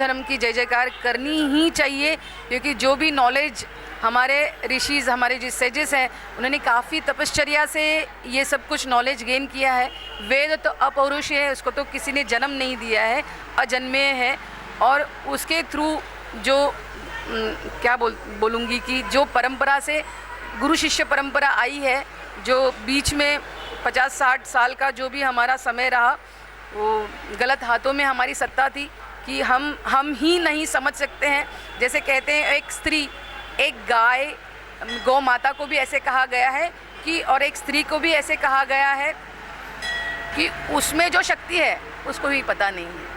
धर्म की जय जयकार करनी ही चाहिए, क्योंकि जो भी नॉलेज हमारे ऋषिज, हमारे जो सेजेस हैं, उन्होंने काफ़ी तपश्चर्या से ये सब कुछ नॉलेज गेन किया है। वेद तो अपौरुष है, उसको तो किसी ने जन्म नहीं दिया है, अजन्मेय है। और उसके थ्रू जो क्या बोलूँगी कि जो परंपरा से गुरु शिष्य परंपरा आई है, जो बीच में 50-60 साल का जो भी हमारा समय रहा, वो गलत हाथों में हमारी सत्ता थी कि हम ही नहीं समझ सकते हैं। जैसे कहते हैं एक स्त्री, एक गाय, गौ माता को भी ऐसे कहा गया है कि, और एक स्त्री को भी ऐसे कहा गया है कि उसमें जो शक्ति है उसको भी पता नहीं है।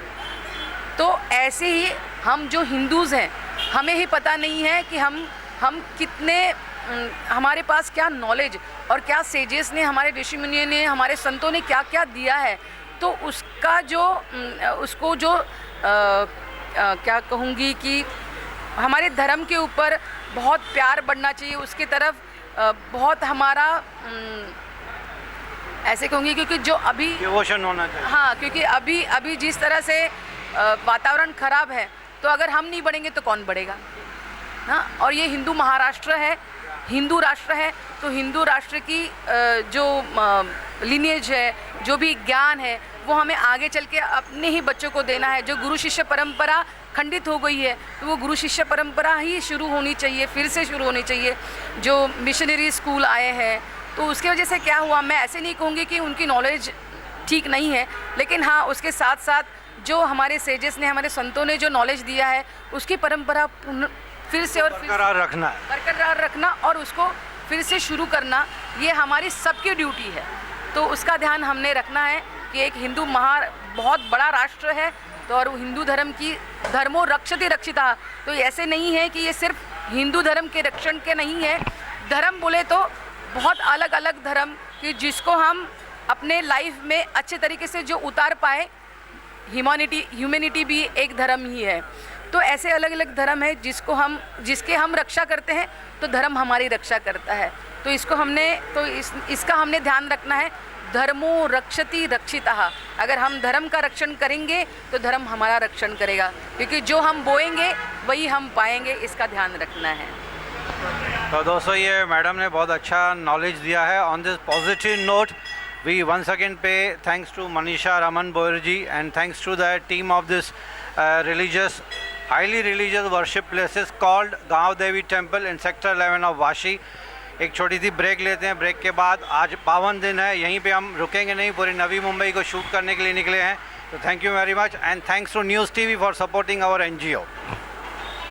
तो ऐसे ही हम जो हिंदूज़ हैं, हमें ही पता नहीं है कि हम कितने, हमारे पास क्या नॉलेज और क्या सेजेस ने, हमारे ऋषि मुनियों ने, हमारे संतों ने क्या क्या दिया है। तो उसका जो उसको जो क्या कहूँगी कि हमारे धर्म के ऊपर बहुत प्यार बढ़ना चाहिए, उसकी तरफ बहुत हमारा ऐसे कहूँगी, क्योंकि जो अभी डिवोशन होना चाहिए। हाँ, क्योंकि अभी जिस तरह से वातावरण खराब है, तो अगर हम नहीं बढ़ेंगे तो कौन बढ़ेगा। हाँ, और ये हिंदू महाराष्ट्र है, हिंदू राष्ट्र है, तो हिंदू राष्ट्र की जो लिनिएज है, जो भी ज्ञान है, वो हमें आगे चल के अपने ही बच्चों को देना है। जो गुरु शिष्य परंपरा खंडित हो गई है, तो वो गुरु शिष्य परंपरा ही शुरू होनी चाहिए, फिर से शुरू होनी चाहिए। जो मिशनरी स्कूल आए हैं, तो उसकी वजह से क्या हुआ, मैं ऐसे नहीं कहूँगी कि उनकी नॉलेज ठीक नहीं है, लेकिन हाँ, उसके साथ साथ जो हमारे सेजेस ने, हमारे संतों ने जो नॉलेज दिया है, उसकी परंपरा फिर से और बरकरार रखना और उसको फिर से शुरू करना, ये हमारी सबकी ड्यूटी है। तो उसका ध्यान हमने रखना है कि एक हिंदू बहुत बड़ा राष्ट्र है, तो और हिंदू धर्म की धर्मो रक्षति रक्षिता, तो ऐसे नहीं है कि ये सिर्फ हिंदू धर्म के रक्षण के नहीं है। धर्म बोले तो बहुत अलग अलग धर्म कि जिसको हम अपने लाइफ में अच्छे तरीके से जो उतार पाए, ह्यूमैनिटी भी एक धर्म ही है। तो ऐसे अलग अलग धर्म है जिसके हम रक्षा करते हैं, तो धर्म हमारी रक्षा करता है। तो इसका हमने ध्यान रखना है। धर्मो रक्षति रक्षितः, अगर हम धर्म का रक्षण करेंगे तो धर्म हमारा रक्षण करेगा, क्योंकि जो हम बोएंगे वही हम पाएंगे, इसका ध्यान रखना है। तो दोस्तों, ये मैडम ने बहुत अच्छा नॉलेज दिया है। On this positive note, we once again pay thanks to Manisha Raman Boyerji and thanks to the team of this highly religious worship places called Gaon Devi Temple in Sector 11 of Vashi। एक छोटी सी break लेते हैं। Break के बाद आज पावन दिन है, यहीं पे हम रुकेंगे नहीं, पूरी नवी मुंबई को शूट करने के लिए निकले हैं। तो thank you very much and thanks to news TV for supporting our NGO।